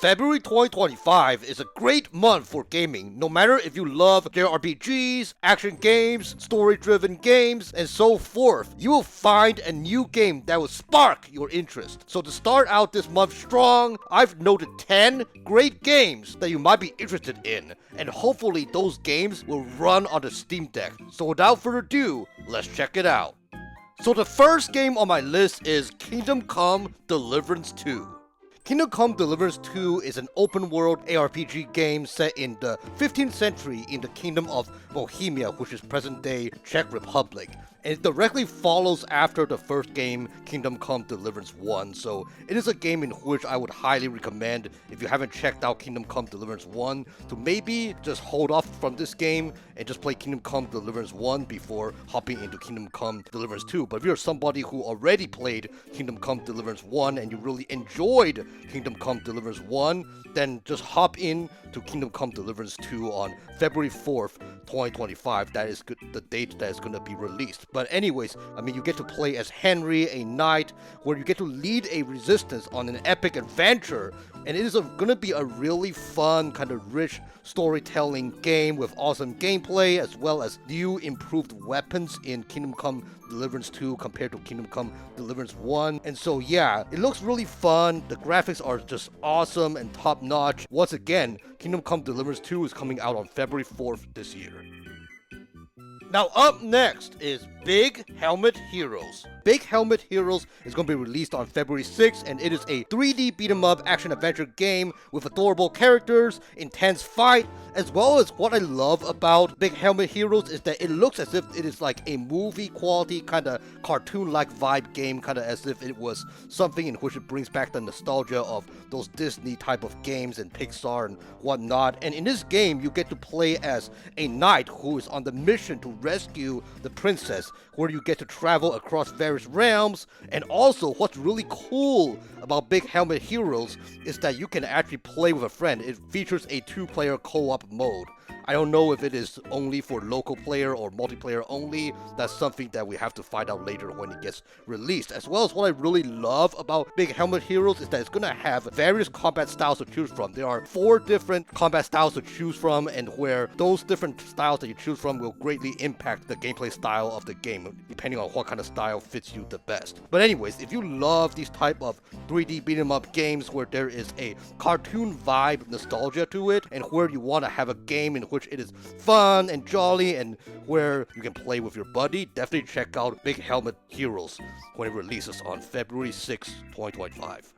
February 2025 is a great month for gaming, no matter if you love JRPGs, action games, story-driven games, and so forth. You will find a new game that will spark your interest. So to start out this month strong, I've noted 10 great games that you might be interested in, and hopefully those games will run on the Steam Deck. So without further ado, let's check it out. So the first game on my list is Kingdom Come Deliverance 2. Kingdom Come Deliverance 2 is an open-world ARPG game set in the 15th century in the Kingdom of Bohemia, which is present-day Czech Republic. And it directly follows after the first game, Kingdom Come Deliverance 1, so it is a game in which I would highly recommend, if you haven't checked out Kingdom Come Deliverance 1, to maybe just hold off from this game and just play Kingdom Come Deliverance 1 before hopping into Kingdom Come Deliverance 2. But if you're somebody who already played Kingdom Come Deliverance 1 and you really enjoyed Kingdom Come Deliverance 1, then just hop in to Kingdom Come Deliverance 2 on February 4th, 2025. That is the date that is going to be released. But anyways, I mean, you get to play as Henry, a knight, where you get to lead a resistance on an epic adventure. And it is going to be a really fun, kind of rich storytelling game with awesome gameplay, as well as new improved weapons in Kingdom Come Deliverance 2 compared to Kingdom Come Deliverance 1. And so yeah, it looks really fun. The graphics are just awesome and top-notch. Once again, Kingdom Come Deliverance 2 is coming out on February 4th this year. Now up next is Big Helmet Heroes. Big Helmet Heroes is going to be released on February 6th, and it is a 3D beat-em-up action-adventure game with adorable characters, intense fight, as well as what I love about Big Helmet Heroes is that it looks as if it is like a movie-quality, kind of cartoon-like vibe game, kind of as if it was something in which it brings back the nostalgia of those Disney type of games and Pixar and whatnot. And in this game, you get to play as a knight who is on the mission to rescue the princess, where you get to travel across various realms. And also, what's really cool about Big Helmet Heroes is that you can actually play with a friend. It features a 2-player co-op mode. I don't know if it is only for local player or multiplayer only. That's something that we have to find out later when it gets released. As well as what I really love about Big Helmet Heroes is that it's going to have various combat styles to choose from. There are 4 different combat styles to choose from, and where those different styles that you choose from will greatly impact the gameplay style of the game, depending on what kind of style fits you the best. But anyways, if you love these type of 3D beat-em-up games where there is a cartoon vibe nostalgia to it, and where you want to have a game in which it is fun and jolly and where you can play with your buddy, definitely check out Big Helmet Heroes when it releases on February 6, 2025.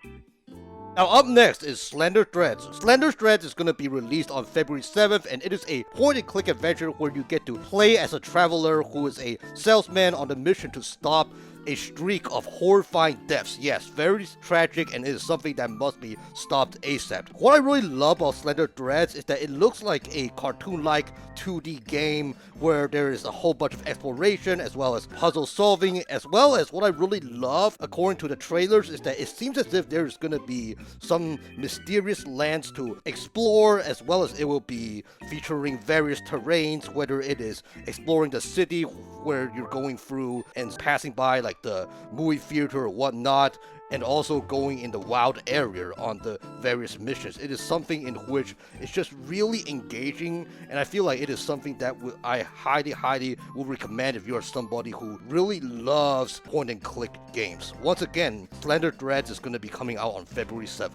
Now up next is Slender Threads. Slender Threads is going to be released on February 7th, and it is a point-and-click adventure where you get to play as a traveler who is a salesman on the mission to stop a streak of horrifying deaths. Yes, very tragic, and it is something that must be stopped ASAP. What I really love about Slender Threads is that it looks like a cartoon-like 2D game where there is a whole bunch of exploration as well as puzzle solving, as well as what I really love, according to the trailers, is that it seems as if there's gonna be some mysterious lands to explore, as well as it will be featuring various terrains, whether it is exploring the city where you're going through and passing by like the movie theater or whatnot, and also going in the wild area on the various missions. It is something in which it's just really engaging, and I feel like it is something that I highly would recommend if you are somebody who really loves point-and-click games. Once again, Slender Threads is going to be coming out on February 7th.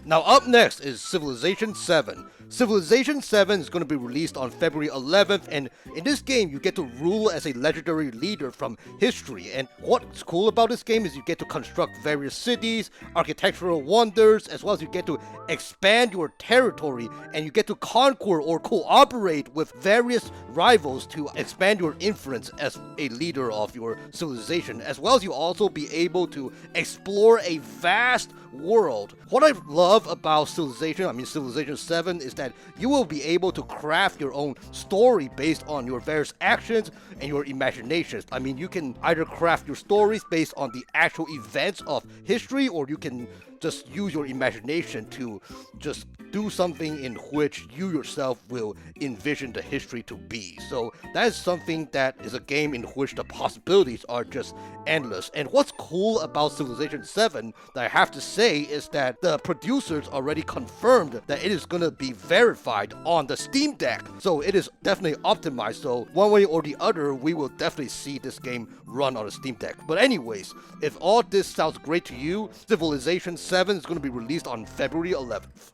Now up next is Civilization 7. Civilization 7 is going to be released on February 11th, and in this game you get to rule as a legendary leader from history. And what's cool about this game is you get to construct various cities, architectural wonders, as well as you get to expand your territory, and you get to conquer or cooperate with various rivals to expand your influence as a leader of your civilization, as well as you also be able to explore a vast world. What I love about Civilization 7 is that you will be able to craft your own story based on your various actions and your imaginations. I mean, you can either craft your stories based on the actual events of history, or you can just use your imagination to just do something in which you yourself will envision the history to be. So that is something that is a game in which the possibilities are just endless. And what's cool about Civilization 7 that I have to say is that the producers already confirmed that it is going to be verified on the Steam Deck. So it is definitely optimized. So one way or the other, we will definitely see this game run on the Steam Deck. But anyways, if all this sounds great to you, Civilization 7 is going to be released on February 11th.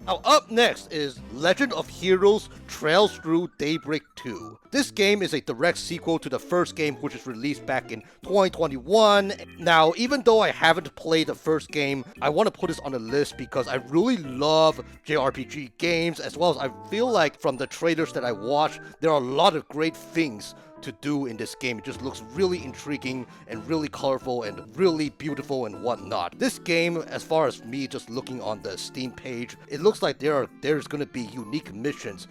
Now up next is Legend of Heroes Trails Through Daybreak 2. This game is a direct sequel to the first game, which was released back in 2021. Now, even though I haven't played the first game, I want to put this on the list because I really love JRPG games, as well as I feel like from the trailers that I watched, there are a lot of great things to do in this game. It just looks really intriguing and really colorful and really beautiful and whatnot. This game, as far as me just looking on the Steam page, it looks like there's going to be unique missions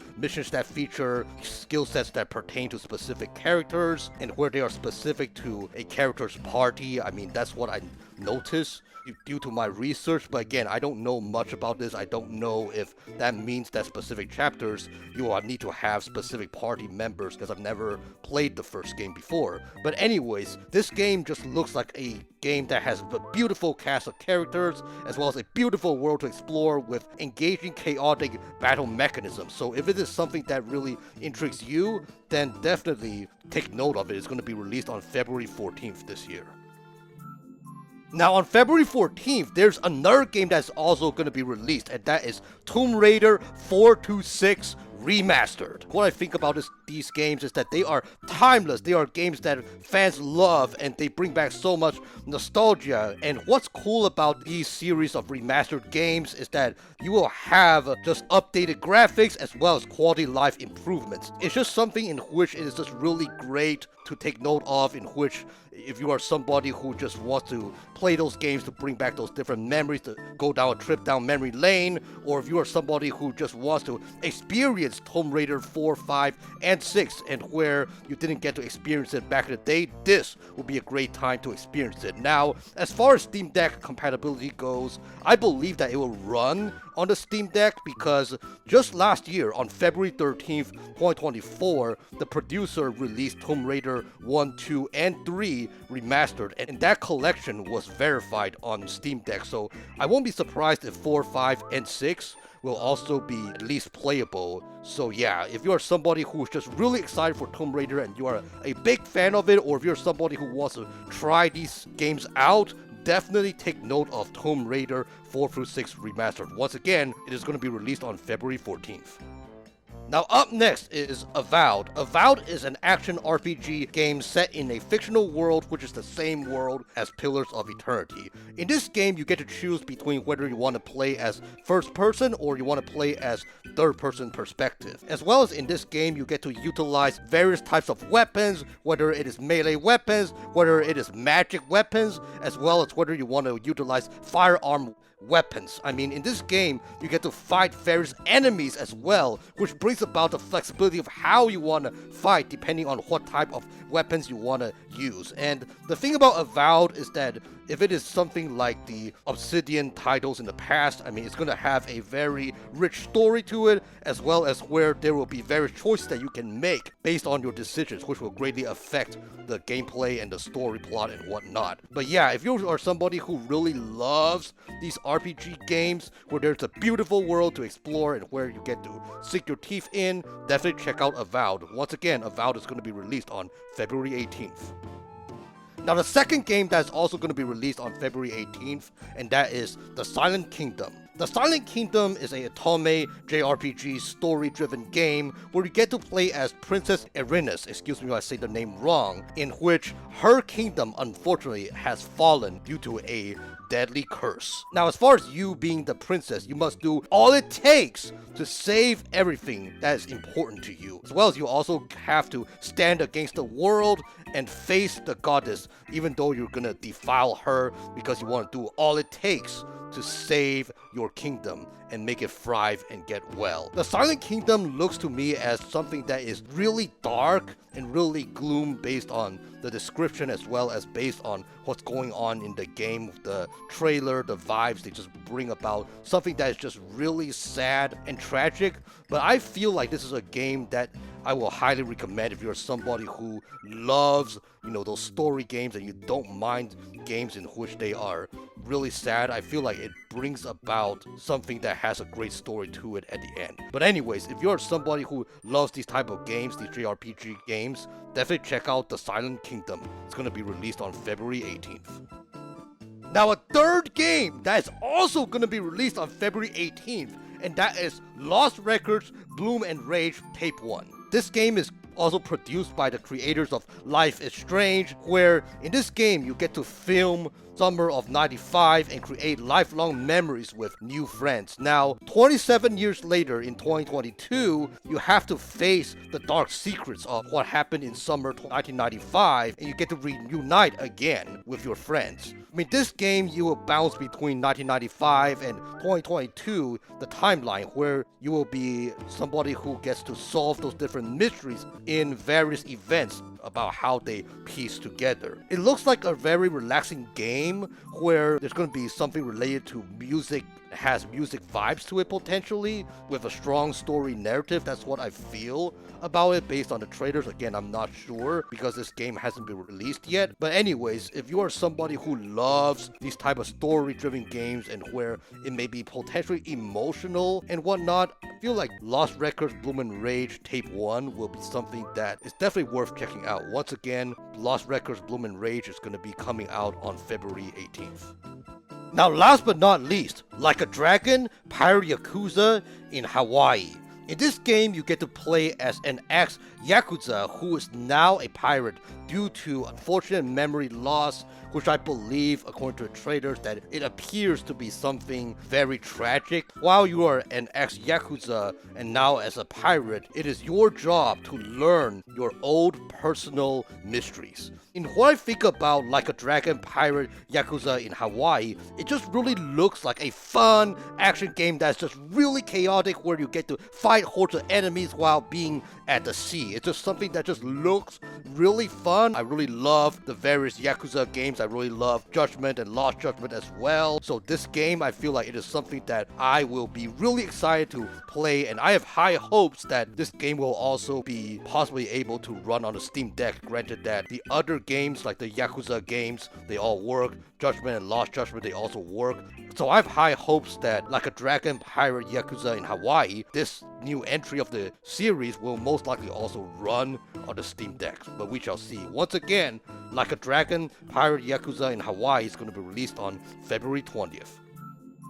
that feature skill sets that pertain to specific characters and where they are specific to a character's party. I mean, that's what I noticed due to my research, but again, I don't know much about this. I don't know if that means that specific chapters you will need to have specific party members, because I've never played the first game before. But anyways, this game just looks like a game that has a beautiful cast of characters, as well as a beautiful world to explore with engaging chaotic battle mechanisms. So if it is something that really intrigues you, then definitely take note of it. It's going to be released on February 14th this year. Now on February 14th, there's another game that's also going to be released, and that is Tomb Raider 426 Remastered. What I think about these games is that they are timeless. They are games that fans love, and they bring back so much nostalgia. And what's cool about these series of remastered games is that you will have just updated graphics as well as quality life improvements. It's just something in which it is just really great to take note of, in which if you are somebody who just wants to play those games to bring back those different memories, to go down a trip down memory lane, or if you are somebody who just wants to experience Tomb Raider 4, 5, and 6, and where you didn't get to experience it back in the day, this will be a great time to experience it. Now, as far as Steam Deck compatibility goes, I believe that it will run on the Steam Deck because just last year, on February 13th, 2024, the producer released Tomb Raider 1, 2, and 3 Remastered, and that collection was verified on Steam Deck, so I won't be surprised if 4, 5, and 6 will also be at least playable. So yeah, if you're somebody who's just really excited for Tomb Raider and you are a big fan of it, or if you're somebody who wants to try these games out, definitely take note of Tomb Raider 4 through 6 Remastered. Once again, it is going to be released on February 14th. Now up next is Avowed. Avowed is an action RPG game set in a fictional world which is the same world as Pillars of Eternity. In this game, you get to choose between whether you want to play as first person or you want to play as third person perspective. As well as in this game, you get to utilize various types of weapons, whether it is melee weapons, whether it is magic weapons, as well as whether you want to utilize firearm weapons. I mean, in this game, you get to fight various enemies as well, which brings about the flexibility of how you want to fight depending on what type of weapons you want to use. And the thing about Avowed is that if it is something like the Obsidian titles in the past, I mean, it's going to have a very rich story to it, as well as where there will be various choices that you can make based on your decisions, which will greatly affect the gameplay and the story plot and whatnot. But yeah, if you are somebody who really loves these RPG games where there's a beautiful world to explore and where you get to sink your teeth in, definitely check out Avowed. Once again, Avowed is going to be released on February 18th. Now, the second game that's also going to be released on February 18th, and that is The Silent Kingdom. The Silent Kingdom is a Otome JRPG story-driven game where you get to play as Princess Erinys, excuse me if I say the name wrong, in which her kingdom unfortunately has fallen due to a deadly curse. Now, as far as you being the princess, you must do all it takes to save everything that is important to you, as well as you also have to stand against the world and face the goddess, even though you're gonna defile her because you want to do all it takes to save your kingdom and make it thrive and get well. The Silent Kingdom looks to me as something that is really dark and really gloom based on the description as well as based on what's going on in the game, the trailer, the vibes they just bring about, something that is just really sad and tragic. But I feel like this is a game that I will highly recommend if you're somebody who loves, those story games and you don't mind games in which they are really sad. I feel like it brings about something that has a great story to it at the end. But anyways, if you're somebody who loves these type of games, these JRPG games, definitely check out The Silent Kingdom. It's going to be released on February 18th. Now a third game that is also going to be released on February 18th, and that is Lost Records Bloom and Rage Tape 1. This game is also produced by the creators of Life is Strange, where in this game you get to film summer of 95 and create lifelong memories with new friends. Now, 27 years later in 2022, you have to face the dark secrets of what happened in summer 1995, and you get to reunite again with your friends. I mean, this game, you will bounce between 1995 and 2022, the timeline where you will be somebody who gets to solve those different mysteries in various events about how they piece together. It looks like a very relaxing game where there's going to be something related to music, has music vibes to it potentially, with a strong story narrative. That's what I feel about it based on the trailers. Again, I'm not sure because this game hasn't been released yet. But anyways, if you are somebody who loves these type of story-driven games and where it may be potentially emotional and whatnot, I feel like Lost Records Bloom and Rage Tape 1 will be something that is definitely worth checking out. Once again, Lost Records Bloom and Rage is going to be coming out on February 18th. Now last but not least, Like a Dragon, Pirate Yakuza in Hawaii. In this game, you get to play as an ex-Yakuza who is now a pirate due to unfortunate memory loss, which I believe, according to the trailers, that it appears to be something very tragic. While you are an ex-Yakuza and now as a pirate, it is your job to learn your old personal mysteries. In what I think about Like a Dragon, Pirate Yakuza in Hawaii, it just really looks like a fun action game that's just really chaotic, where you get to fight hordes of enemies while being at the sea. It's just something that just looks really fun. I really love the various Yakuza games. I really love Judgment and Lost Judgment as well. So this game, I feel like it is something that I will be really excited to play, and I have high hopes that this game will also be possibly able to run on a Steam Deck. Granted that the other games, like the Yakuza games, they all work. Judgment and Lost Judgment, they also work. So I have high hopes that Like a Dragon, Pirate Yakuza in Hawaii, this new entry of the series, will most likely also run on the Steam Deck, but we shall see. Once again, Like a Dragon, Pirate Yakuza in Hawaii is going to be released on February 20th.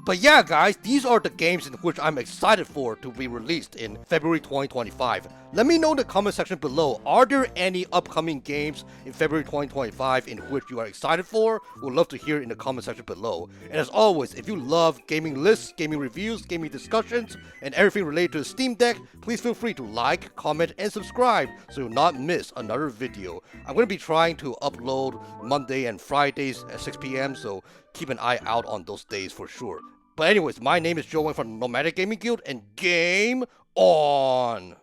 But yeah, guys, these are the games in which I'm excited for to be released in February 2025. Let me know in the comment section below, are there any upcoming games in February 2025 in which you are excited for? We'd love to hear in the comment section below. And as always, if you love gaming lists, gaming reviews, gaming discussions, and everything related to the Steam Deck, please feel free to like, comment, and subscribe so you'll not miss another video. I'm going to be trying to upload Monday and Fridays at 6 p.m, so keep an eye out on those days for sure. But anyways, my name is Joe from Nomadic Gaming Guild, and game on!